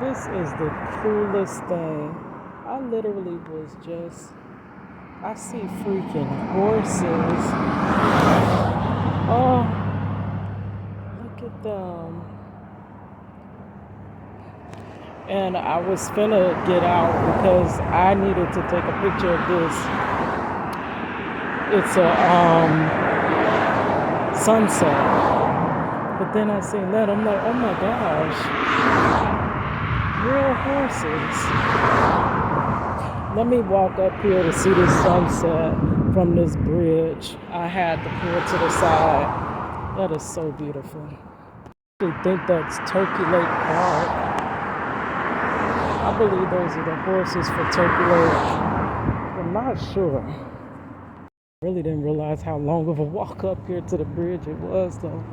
This is the coolest thing. I literally I see freaking horses. Oh, look at them. And I was finna get out because I needed to take a picture of this. It's a sunset. But then I seen that, I'm like, oh my gosh, real horses. Let me walk up here to see the sunset from this bridge. I had to pull to the side. That is so beautiful. I think that's Turkey Lake Park. I believe those are the horses for Turkey Lake. I'm not sure. I really didn't realize how long of a walk up here to the bridge it was though.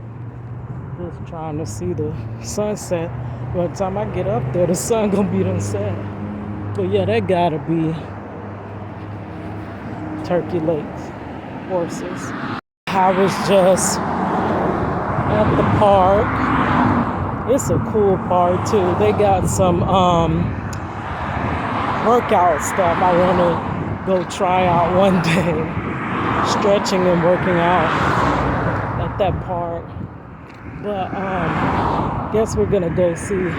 Just trying to see the sunset. By the time I get up there, the sun gonna be done set. But yeah, that gotta be Turkey Lake horses. I was just at the park. It's a cool park too. They got some workout stuff I wanna go try out one day. Stretching and working out at that park. But guess we're gonna go see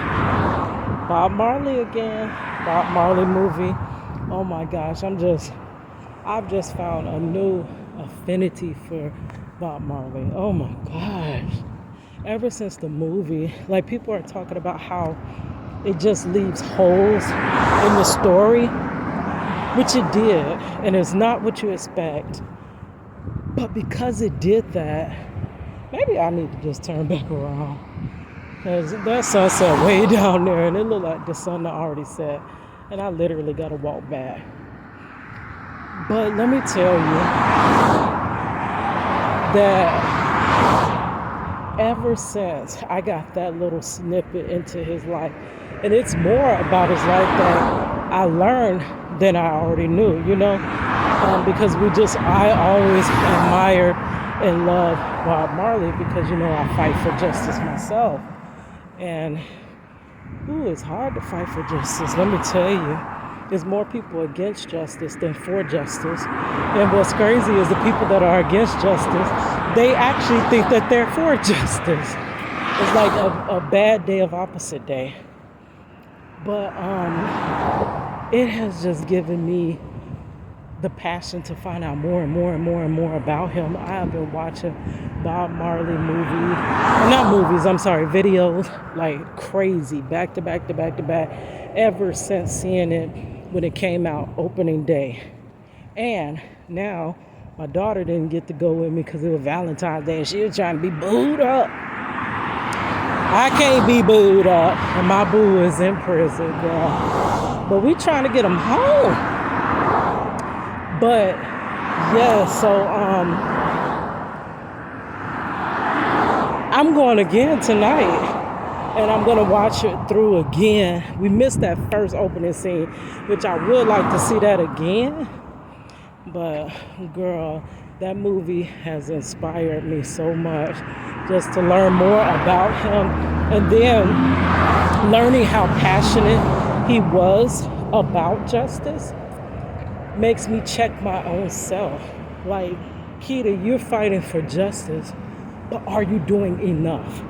Bob Marley again. Bob Marley movie. Oh my gosh, I've just found a new affinity for Bob Marley. Oh my gosh. Ever since the movie, like people are talking about how it just leaves holes in the story, which it did, and it's not what you expect. But because it did that, maybe I need to just turn back around. Because that sunset way down there, and it looked like the sun already set. And I literally got to walk back. But let me tell you that ever since I got that little snippet into his life, and it's more about his life that I learned than I already knew, because I always admire and love Bob Marley because, I fight for justice myself. And, it's hard to fight for justice. Let me tell you, there's more people against justice than for justice. And what's crazy is the people that are against justice, they actually think that they're for justice. It's like a bad day of opposite day. But it has just given me the passion to find out more and more and more and more about him. I have been watching Bob Marley videos like crazy, back to back to back to back, ever since seeing it when it came out opening day. And now my daughter didn't get to go with me because it was Valentine's Day and she was trying to be booed up. I can't be booed up, and my boo is in prison, girl. But we trying to get him home. But yeah, so I'm going again tonight, and I'm gonna watch it through again. We missed that first opening scene, which I would like to see that again. But girl, that movie has inspired me so much just to learn more about him, and then learning how passionate he was about justice makes me check my own self. Like, Keita, you're fighting for justice, but are you doing enough?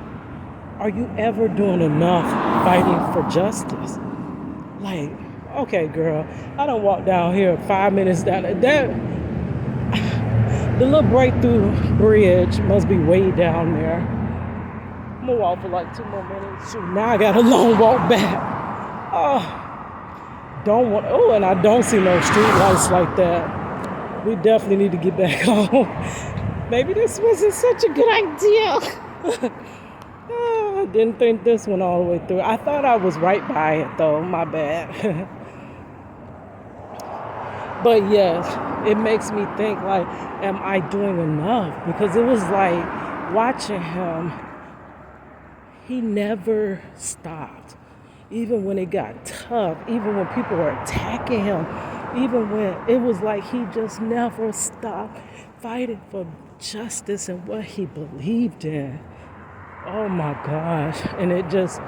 Are you ever doing enough fighting for justice? Like, okay, girl, I don't walk down here 5 minutes down that. The little breakthrough bridge must be way down there. I'm gonna walk for like 2 more minutes. Shoot, now I got a long walk back. And I don't see no street lights like that. We definitely need to get back home. Maybe this wasn't such a good idea. I didn't think this one all the way through. I thought I was right by it though, my bad. But yes, it makes me think like, am I doing enough? Because it was like watching him, he never stopped. Even when it got tough, even when people were attacking him, even when it was like he just never stopped fighting for justice and what he believed in. Oh my gosh. And it just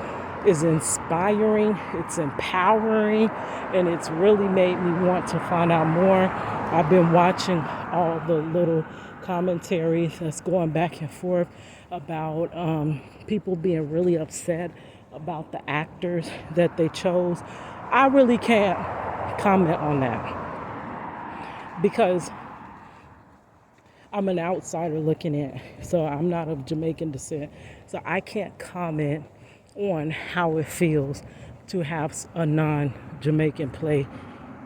is inspiring, it's empowering, and it's really made me want to find out more. I've been watching all the little commentaries that's going back and forth about people being really upset about the actors that they chose. I really can't comment on that because I'm an outsider looking in. So I'm not of Jamaican descent. So I can't comment on how it feels to have a non-Jamaican play,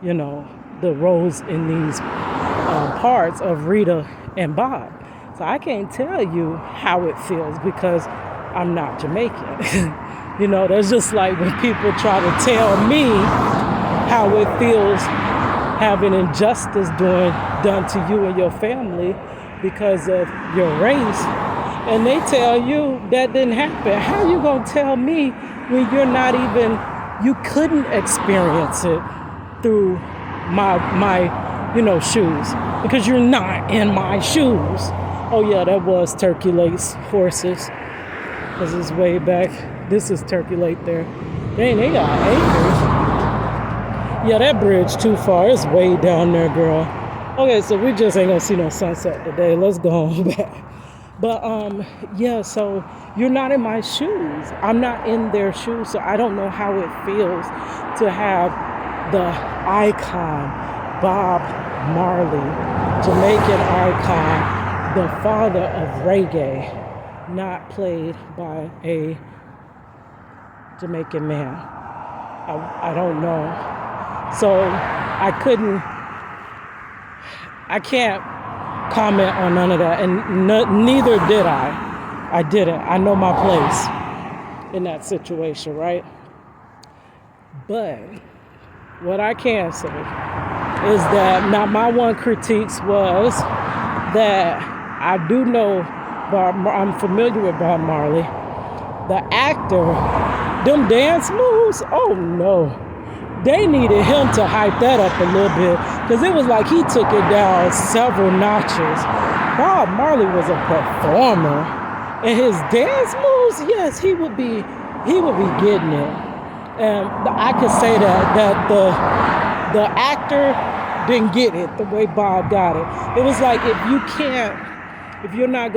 the roles in these parts of Rita and Bob. So I can't tell you how it feels because I'm not Jamaican. That's just like when people try to tell me how it feels having injustice done to you and your family because of your race, and they tell you that didn't happen. How you gonna tell me when you couldn't experience it through my shoes, because you're not in my shoes. Oh yeah, that was Turkey Lake's horses. This is way back. This is Turkey Lake there. Dang, they got acres. Yeah, that bridge too far. It's way down there, girl. Okay, so we just ain't gonna see no sunset today. Let's go on back. But yeah, so you're not in my shoes. I'm not in their shoes, so I don't know how it feels to have the icon, Bob Marley, Jamaican icon, the father of reggae, not played by a Jamaican man. I don't know. So I can't comment on none of that, and neither did I. I didn't. I know my place in that situation, right? But what I can say is that now my one critiques was that I do know I'm familiar with Bob Marley. The actor, them dance moves, oh no. They needed him to hype that up a little bit because it was like he took it down several notches. Bob Marley was a performer, and his dance moves, yes, he would be getting it. And I could say that the actor didn't get it the way Bob got it. It was like if you're not